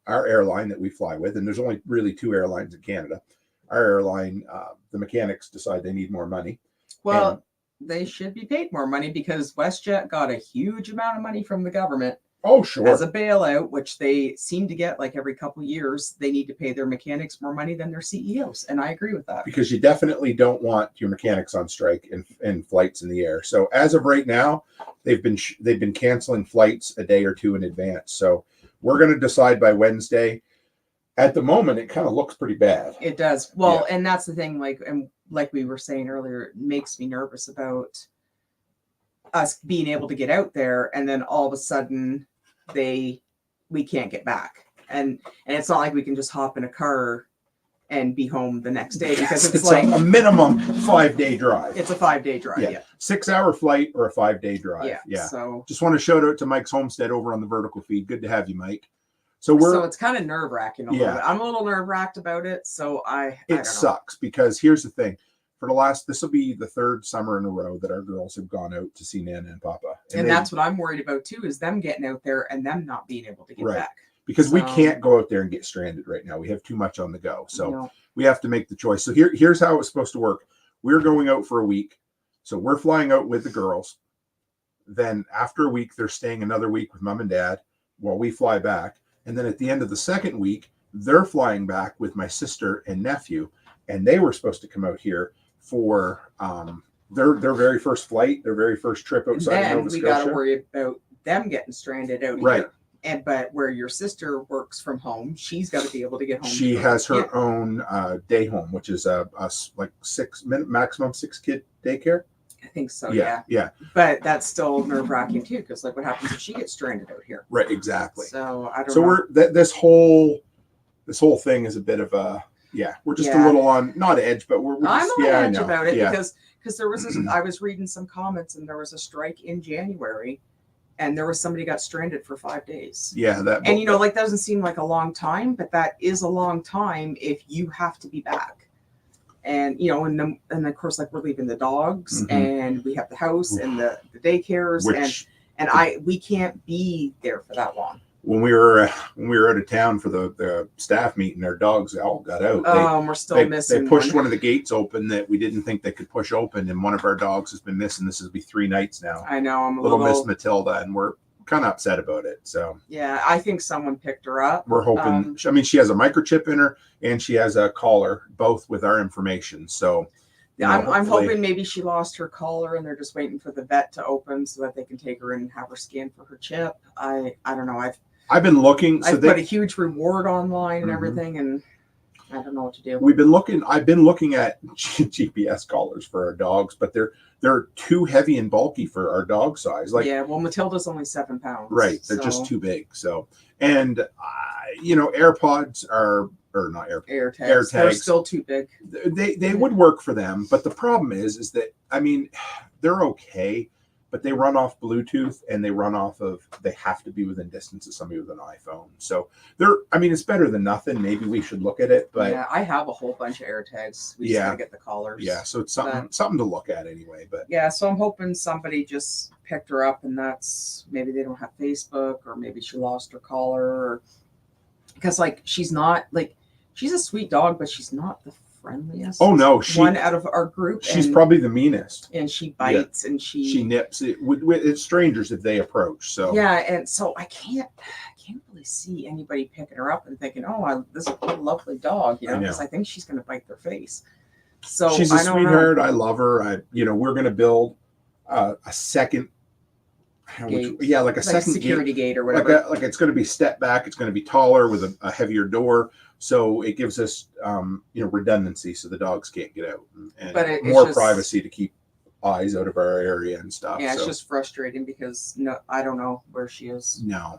our airline that we fly with, and there's only really 2 airlines in Canada, our airline, the mechanics decide they need more money. Well, they should be paid more money because WestJet got a huge amount of money from the government. Oh, sure. As a bailout, which they seem to get like every couple of years, they need to pay their mechanics more money than their CEOs. And I agree with that. Because you definitely don't want your mechanics on strike in flights in the air. So as of right now, they've been canceling flights a day or 2 in advance. So we're going to decide by Wednesday. At the moment, it kind of looks pretty bad. It does. Well, and that's the thing, like we were saying earlier, it makes me nervous about us being able to get out there and then all of a sudden we can't get back, and it's not like we can just hop in a car and be home the next day because it's like a minimum 5-day drive. It's a 5-day drive. 6-hour flight or a 5-day drive. So just want to shout out to Mike's Homestead over on the vertical feed. Good to have you, Mike. So it's kind of nerve-wracking a little bit. I'm a little nerve-wracked about it, so it sucks because here's the thing. For this will be the 3rd summer in a row that our girls have gone out to see Nana and Papa. And that's what I'm worried about too, is them getting out there and them not being able to get back. Because we can't go out there and get stranded right now. We have too much on the go. So we have to make the choice. So here's how it's supposed to work. We're going out for a week. So we're flying out with the girls. Then after a week, they're staying another week with Mom and Dad while we fly back. And then at the end of the 2nd week, they're flying back with my sister and nephew. And they were supposed to come out here for their very first flight, their very first trip outside of Nova Scotia. We got to worry about them getting stranded out here. But where your sister works from home, she's got to be able to get home. She has her own day home, which is a like maximum 6-kid daycare. I think so. Yeah. But that's still nerve-wracking too, because like, what happens if she gets stranded out here? Right. Exactly. So I don't know. We're this whole thing is a bit of a. Yeah, we're just a little on not edge, but we're I'm on edge about it because there was I was reading some comments and there was a strike in January, and there was somebody got stranded for 5 days. Yeah, that doesn't seem like a long time, but that is a long time if you have to be back. And and of course, like, we're leaving the dogs and we have the house and the daycares and we can't be there for that long. When we were out of town for the staff meeting, our dogs all got out. We're still missing. They pushed one of the gates open that we didn't think they could push open, and one of our dogs has been missing. This will be 3 nights now. I know. I'm a little Miss Matilda, and we're kind of upset about it. So yeah, I think someone picked her up. we're hoping. I mean, she has a microchip in her, and she has a collar, both with our information. So I'm hoping maybe she lost her collar, and they're just waiting for the vet to open so that they can take her in and have her scanned for her chip. I don't know. I've been looking. I've put a huge reward online and everything, and I don't know what to do. We've been looking. I've been looking at GPS collars for our dogs, but they're too heavy and bulky for our dog size. Like, yeah, well, Matilda's only 7 pounds. Right, they're just too big. So, and AirPods are, or not AirTags. AirTags. They're still too big. They would work for them, but the problem is that, I mean, they're okay, but they run off Bluetooth, and they have to be within distance of somebody with an iPhone. So it's better than nothing. Maybe we should look at it, but yeah, I have a whole bunch of AirTags. We just gotta get the collars. Yeah, so it's something to look at anyway. But yeah, so I'm hoping somebody just picked her up, and that's maybe they don't have Facebook, or maybe she lost her collar, or because she's a sweet dog, but she's not the friendliest. Oh no, one out of our group. She's probably the meanest, and she bites, and she nips it with strangers if they approach. So yeah, and so I can't really see anybody picking her up and thinking, oh, this is a lovely dog, because I think she's going to bite their face. So she's a sweetheart. I love her. We're going to build a second. Gate. Like a second security gate or whatever. Like it's going to be step back. It's going to be taller with a heavier door, so it gives us redundancy, so the dogs can't get out, and more privacy to keep eyes out of our area and stuff. Yeah, it's just frustrating because I don't know where she is. No,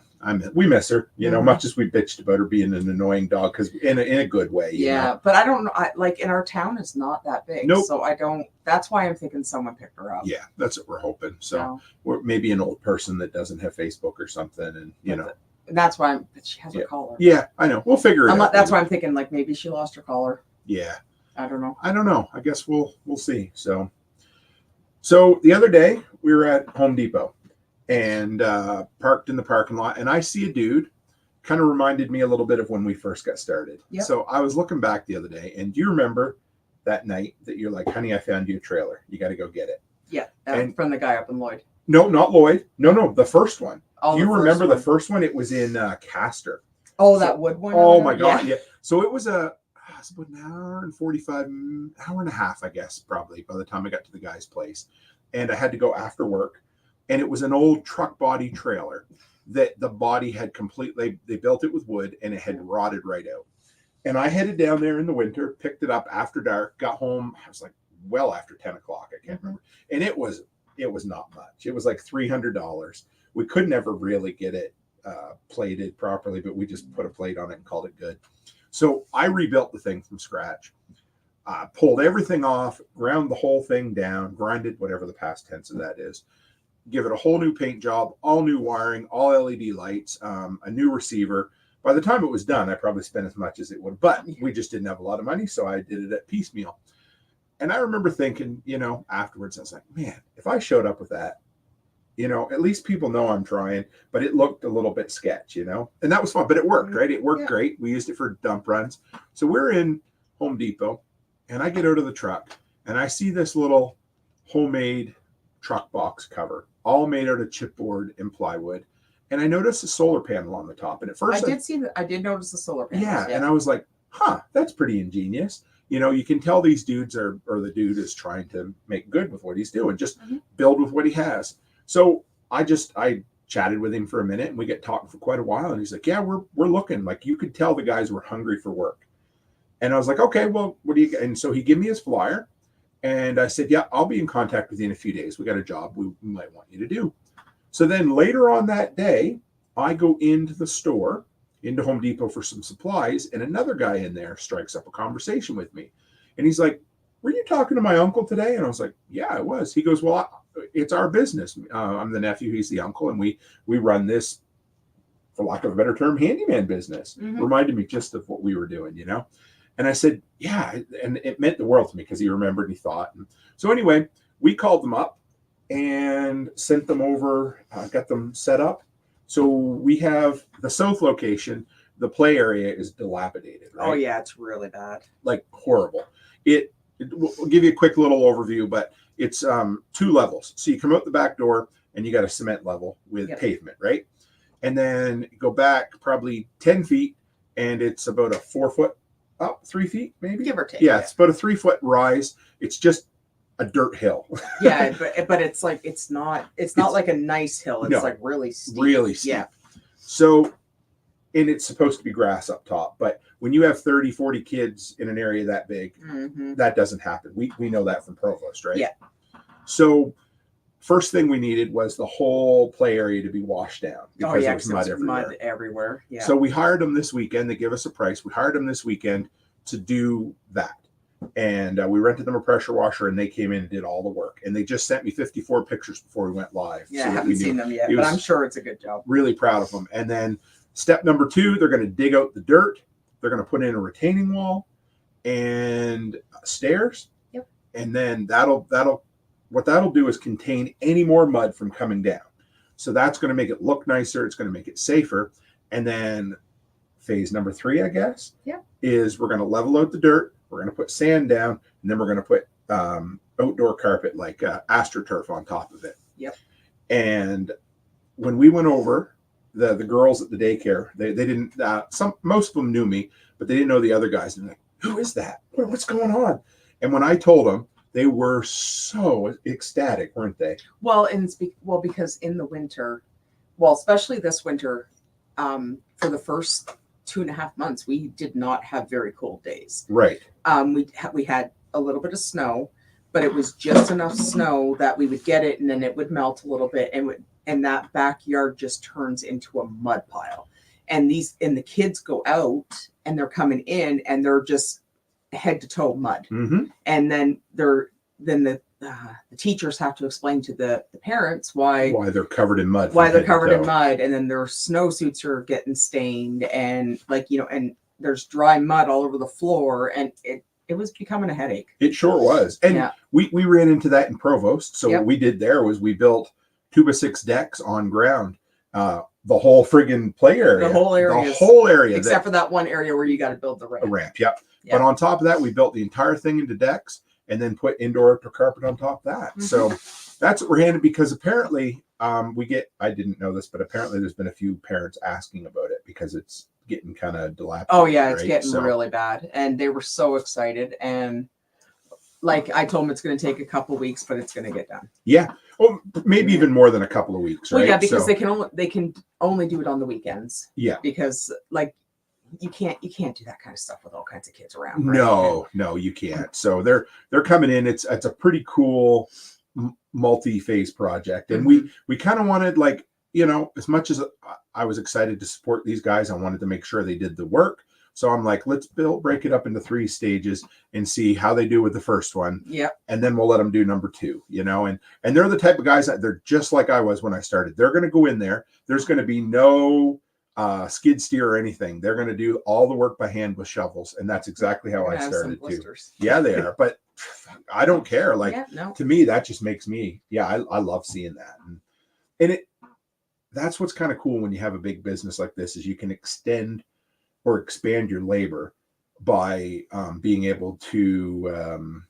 we miss her. Much as we bitched about her being an annoying dog, because in a good way. Yeah, but I don't know. In our town, it's not that big. Nope. So I don't. That's why I'm thinking someone picked her up. Yeah, that's what we're hoping. So we're maybe an old person that doesn't have Facebook or something, and And that's why she has a collar. Yeah, I know. We'll figure it out. That's why I'm thinking maybe she lost her collar. Yeah. I don't know. I guess we'll see. So the other day we were at Home Depot and parked in the parking lot, and I see a dude, kind of reminded me a little bit of when we first got started. Yep. So I was looking back the other day, and do you remember that night that you're like, honey, I found you a trailer. You got to go get it. Yeah. And from the guy up in Lloyd. No, not Lloyd. No, the first one. Oh, do you remember the first one? It was in Castor. Oh, that wood one? Oh my God. Yeah. So it was about an hour and 45, hour and a half, I guess, probably by the time I got to the guy's place. And I had to go after work. And it was an old truck body trailer that the body had completely, they built it with wood, and it had rotted right out. And I headed down there in the winter, picked it up after dark, got home. I was like, well after 10 o'clock. I can't remember. And it was not much. It was like $300. We could never really get it plated properly, but we just put a plate on it and called it good. So I rebuilt the thing from scratch, pulled everything off, ground the whole thing down, grinded, whatever the past tense of that is, give it a whole new paint job, all new wiring, all LED lights, a new receiver. By the time it was done, I probably spent as much as it would, but we just didn't have a lot of money, so I did it at piecemeal. And I remember thinking, afterwards, I was like, man, if I showed up with that, at least people know I'm trying, but it looked a little bit sketch, and that was fun, but it worked, right? It worked great. We used it for dump runs. So we're in Home Depot, and I get out of the truck, and I see this little homemade truck box cover, all made out of chipboard and plywood. And I noticed a solar panel on the top. And at first I did notice the solar panel. Yeah. And I was like, that's pretty ingenious. You can tell these dudes or the dude is trying to make good with what he's doing, just build with what he has. So I chatted with him for a minute, and we get talking for quite a while. And he's like, yeah, we're looking. Like, you could tell the guys were hungry for work. And I was like, okay, well, what do you, and so he gave me his flyer, and I said, yeah, I'll be in contact with you in a few days. We got a job we might want you to do. So then later on that day, I go into the store, into Home Depot for some supplies, and another guy in there strikes up a conversation with me. And he's like, were you talking to my uncle today? And I was like, yeah, I was. He goes, well, it's our business. I'm the nephew, he's the uncle, and we run this, for lack of a better term, handyman business. Reminded me just of what we were doing, And I said, yeah, and it meant the world to me because he remembered and he thought. And so anyway, we called them up and sent them over, got them set up. So we have the south location. The play area is dilapidated, right? Oh, yeah, it's really bad. Like horrible. We'll give you a quick little overview, but it's 2 levels. So you come out the back door, and you got a cement level with pavement, right? And then go back probably 10 feet, and it's about a 4 foot up, 3 feet maybe, give or take. Yeah, it's about a 3 foot rise. It's just a dirt hill. Yeah, but it's like it's not like a nice hill. It's like really steep. Really steep. Yeah. So, and it's supposed to be grass up top, but when you have 30, 40 kids in an area that big, that doesn't happen. We know that from Provost, right? Yeah. So first thing we needed was the whole play area to be washed down because there was mud everywhere. Yeah. So we hired them this weekend. They give us a price. We hired them this weekend to do that. And we rented them a pressure washer, and they came in and did all the work. And they just sent me 54 pictures before we went live. Yeah, I haven't seen them yet, but I'm sure it's a good job. Really proud of them. And then step number 2, they're going to dig out the dirt. They're going to put in a retaining wall and stairs. Yep. And then what that'll do is contain any more mud from coming down. So that's going to make it look nicer. It's going to make it safer. And then phase number 3, I guess, is we're going to level out the dirt. We're going to put sand down, and then we're going to put outdoor carpet like AstroTurf on top of it. Yep. And when we went over, the girls at the daycare, they didn't. Most of them knew me, but they didn't know the other guys. And they're like, "Who is that? What's going on?" And when I told them, they were so ecstatic, weren't they? Well, because in the winter, especially this winter, for the first 2.5 months, we did not have very cold days. Right. We had a little bit of snow, but it was just enough snow that we would get it, and then it would melt a little bit, and that backyard just turns into a mud pile. And the kids go out, and they're coming in, and they're just head to toe mud. And then the teachers have to explain to the parents why they're covered in mud. Why they're covered in mud, and then their snowsuits are getting stained, and and there's dry mud all over the floor, and it was becoming a headache. It sure was. And we ran into that in Provost. So what we did there was we built 2x6 decks on ground. The whole friggin' play area. The whole area. Except for that one area where you got to build the ramp. A ramp, yep. But on top of that, we built the entire thing into decks and then put indoor outdoor carpet on top of that. So that's what we're handling, because apparently I didn't know this, but apparently there's been a few parents asking about it because it's getting kind of dilapidated. Oh yeah, it's getting really bad. And they were so excited. And like I told them, it's going to take a couple of weeks, but it's going to get done. Yeah. Well, maybe even more than a couple of weeks, right? Well, yeah, because they can only do it on the weekends. Yeah. Because like you can't do that kind of stuff with all kinds of kids around. Right? No, you can't. So they're coming in. It's a pretty cool multi-phase project, and we kind of wanted, like, as much as I was excited to support these guys, I wanted to make sure they did the work. So I'm like, let's break it up into 3 stages and see how they do with the first one. Yeah. And then we'll let them do number 2, and they're the type of guys that they're just like I was when I started. They're going to go in there. There's going to be no skid steer or anything. They're going to do all the work by hand with shovels. And that's exactly how I started too. Yeah, they are. But I don't care. Like, to me, that just makes me, I love seeing that. And that's what's kind of cool when you have a big business like this, is you can extend or expand your labor by being able to,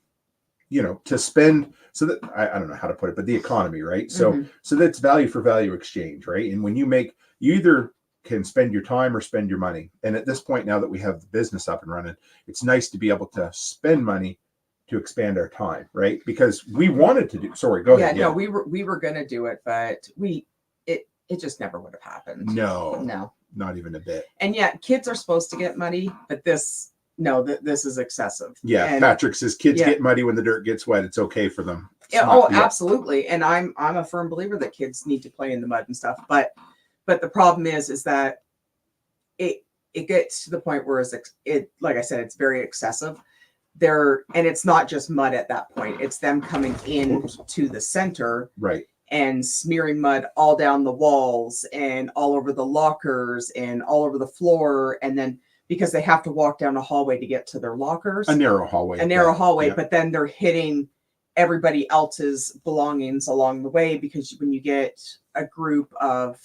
to spend, so that I don't know how to put it, but the economy, right? So that's value for value exchange, right? And when you either can spend your time or spend your money. And at this point, now that we have the business up and running, it's nice to be able to spend money to expand our time, right? Because we wanted to do. Sorry, go ahead. No, we were going to do it, but it just never would have happened. No, not even a bit. And kids are supposed to get muddy, but this is excessive. Yeah, and Patrick says kids get muddy when the dirt gets wet. It's okay for them. Absolutely. And I'm a firm believer that kids need to play in the mud and stuff. But the problem is that it gets to the point where it like I said, it's very excessive. And it's not just mud at that point. It's them coming in to the center, right, and smearing mud all down the walls and all over the lockers and all over the floor. And then because they have to walk down a hallway to get to their lockers, a narrow hallway, but then they're hitting everybody else's belongings along the way, because when you get a group of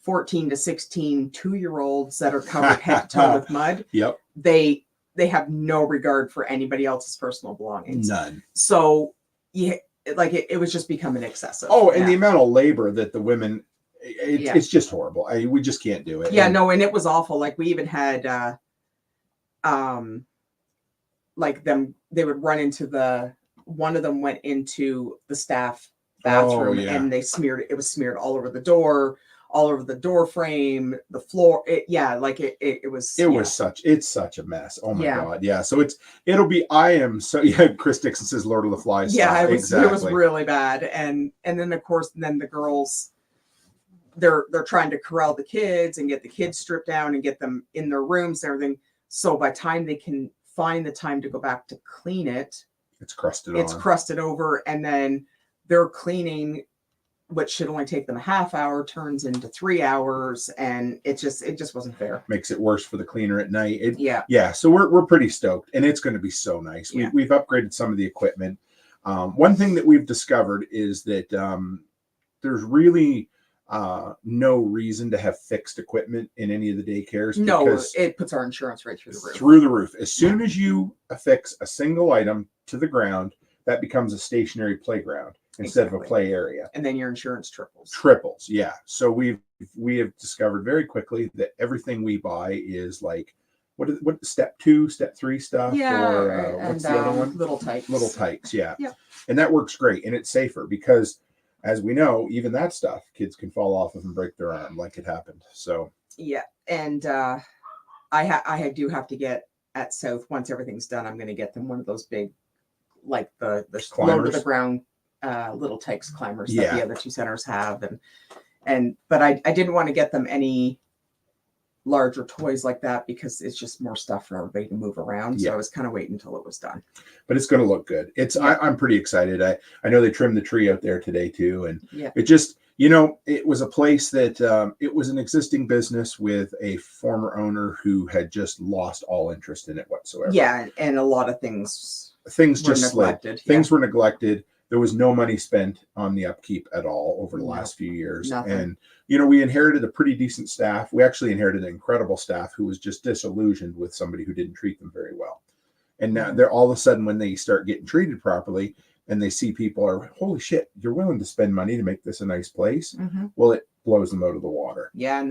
14 to 16 2-year-olds that are covered head to toe with mud, they have no regard for anybody else's personal belongings. None. So it was just becoming excessive. Oh, and the amount of labor that the women, it's just horrible. We just can't do it. Yeah, no, and it was awful. Like we even had, like they would run into one of them went into the staff bathroom and it was smeared all over the door, all over the door frame, the floor. It's such a mess. Oh my God. Yeah. So Chris Dixon says Lord of the Flies. Yeah, it was really bad. And then of course, the girls, they're trying to corral the kids and get the kids stripped down and get them in their rooms and everything. So by the time they can find the time to go back to clean it, it's crusted over, and then they're cleaning what should only take them a half hour turns into 3 hours, and it just wasn't fair. Makes it worse for the cleaner at night. So we're pretty stoked, and it's going to be so nice. We've upgraded some of the equipment. One thing that we've discovered is that there's really no reason to have fixed equipment in any of the daycares. No, it puts our insurance right through the roof. Through the roof. As soon as you affix a single item to the ground, that becomes a stationary playground instead of a play area. And then your insurance triples. Yeah. So we have discovered very quickly that everything we buy is like, what step 2, step 3 stuff? Yeah. Or what's the other one? Little Tykes. Little Tykes, yeah. And that works great, and it's safer because, as we know, even that stuff, kids can fall off of and break their arm like it happened. So yeah, and I do have to get at South, once everything's done, I'm going to get them one of those big, like the low to the ground Little Tykes climbers that the other two centers have, but I didn't want to get them any larger toys like that because it's just more stuff for everybody to move around. So I was kind of waiting until it was done. But it's going to look good. I'm pretty excited. I know they trimmed the tree out there today too, and it just, it was a place that it was an existing business with a former owner who had just lost all interest in it whatsoever. Yeah, and a lot of things just neglected. Things were neglected. There was no money spent on the upkeep at all over the last few years. Nothing. And, we inherited a pretty decent staff. We actually inherited an incredible staff who was just disillusioned with somebody who didn't treat them very well. And now they're all of a sudden, when they start getting treated properly and they see people are, holy shit, you're willing to spend money to make this a nice place. Well, it blows them out of the water. Yeah.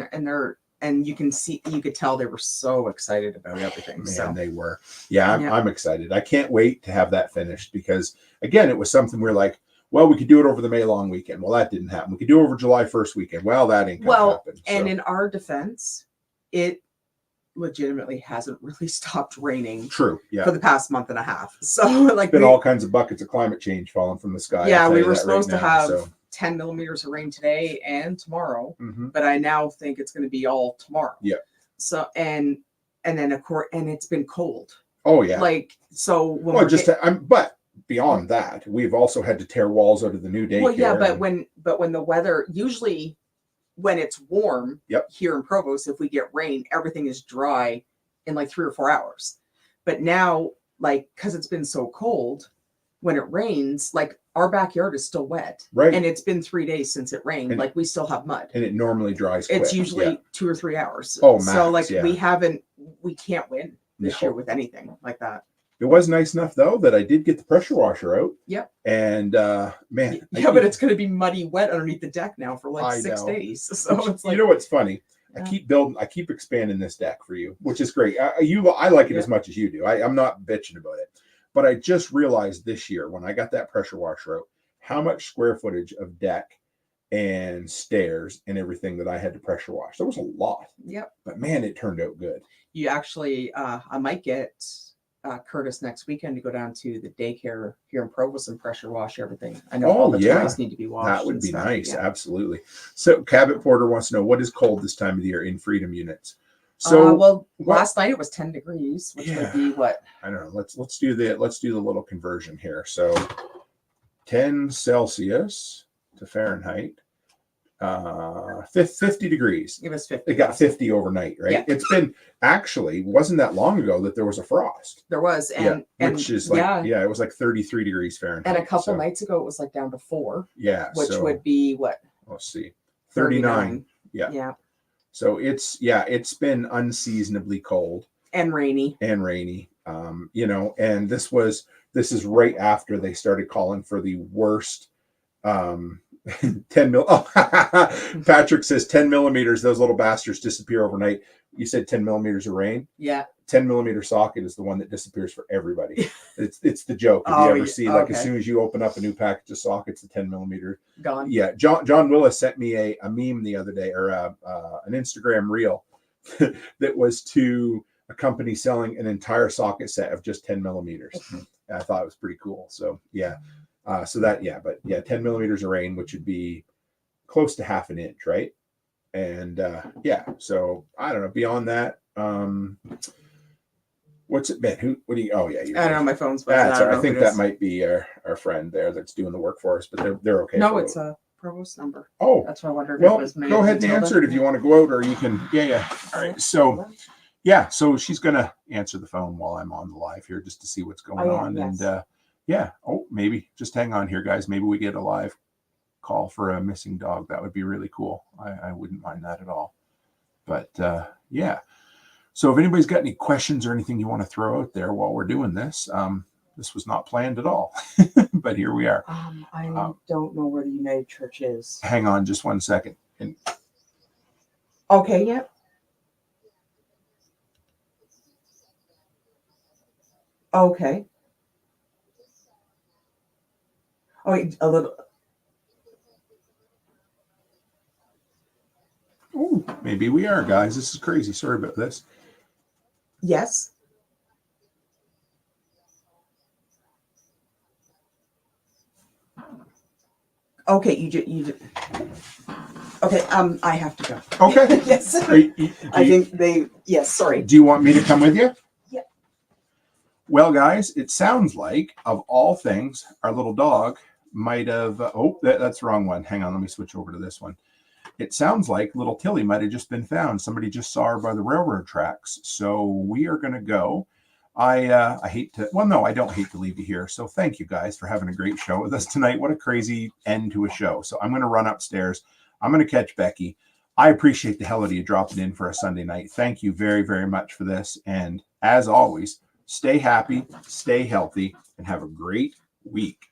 And you could tell they were so excited about everything. Man, they were. Yeah, I'm excited. I can't wait to have that finished because, again, it was something we're like, well, we could do it over the May long weekend. Well, that didn't happen. We could do it over July 1st weekend. Well, that ain't going to happen. And in our defense, it legitimately hasn't really stopped raining. True. Yeah. For the past month and a half. So been all kinds of buckets of climate change falling from the sky. Yeah, we were supposed to have 10 millimeters of rain today and tomorrow, but I now think it's going to be all tomorrow. Yeah. So and then of course, and it's been cold. Oh yeah. Like so. When but beyond that, we've also had to tear walls out of the new daycare. Well, yeah, but when the weather, usually when it's warm here in Provost, if we get rain, everything is dry in like 3 or 4 hours. But now, like, because it's been so cold, when it rains, like our backyard is still wet. Right. And it's been 3 days since it rained. Like we still have mud. And it normally dries quick. It's usually 2 or 3 hours. Oh, max, so like we can't win this year with anything like that. It was nice enough though that I did get the pressure washer out. Yep. And man. But it's going to be muddy wet underneath the deck now for like 6 days. So it's like, you know what's funny? I keep expanding this deck for you, which is great. I like it as much as you do. I'm not bitching about it. But I just realized this year when I got that pressure washer out, how much square footage of deck and stairs and everything that I had to pressure wash. There was a lot. Yep. But man, it turned out good. You actually, I might get Curtis next weekend to go down to the daycare here in Provost and pressure wash everything. I know all the toys need to be washed. That would be nice. Yeah. Absolutely. So Cabot Porter wants to know, what is cold this time of the year in Freedom units? So last night it was 10 degrees, which would be what? I don't know. Let's do the little conversion here. So 10 Celsius to Fahrenheit, 50 degrees. It was 50. It got 50 overnight, right? Yeah. It's been wasn't that long ago that there was a frost. There was, which is like it was like 33 degrees Fahrenheit. And a couple nights ago it was like down to 4. Yeah. Which would be what? Let's see. 39. Yeah. Yeah. So it's been unseasonably cold and rainy. And this was This is right after they started calling for the worst 10 mil. Oh, Patrick says 10 millimeters. Those little bastards disappear overnight. You said 10 millimeters of rain. Yeah. 10 millimeter socket is the one that disappears for everybody. It's the joke. If you ever see, like, as soon as you open up a new package of sockets, the 10 millimeter gone. Yeah. John Willis sent me a meme the other day, or an Instagram reel that was to a company selling an entire socket set of just 10 millimeters. I thought it was pretty cool. So yeah. But 10 millimeters of rain, which would be close to half an inch, right? And so I don't know. Beyond that, what's it been? What do you? Oh yeah, I don't know. My phone's buzzing. I think that might be our friend there that's doing the work for us, but they're okay. No, it's a Provost number. Oh, that's what I wondered. Well, go ahead and answer it if you want to go out, or you can. Yeah. All right. So, so she's gonna answer the phone while I'm on the live here, just to see what's going on, yes. And maybe just hang on here, guys. Maybe we get a live call for a missing dog. That would be really cool. I wouldn't mind that at all. But so if anybody's got any questions or anything you want to throw out there while we're doing this, this was not planned at all, but here we are. I don't know where the United Church is. Hang on just one second. Okay. Yep. Okay. Oh, a little. Oh, maybe we are, guys. This is crazy. Sorry about this. Yes. Okay, you okay, I have to go. Okay. Yes. I think they, yes, sorry. Do you want me to come with you? Yeah. Well, guys, it sounds like, of all things, our little dog might have, that's the wrong one. Hang on, let me switch over to this one. It sounds like little Tilly might have just been found. Somebody just saw her by the railroad tracks. So we are going to go. I don't hate to leave you here. So thank you guys for having a great show with us tonight. What a crazy end to a show. So I'm going to run upstairs. I'm going to catch Becky. I appreciate the hell out of you dropping in for a Sunday night. Thank you very, very much for this. And as always, stay happy, stay healthy, and have a great week.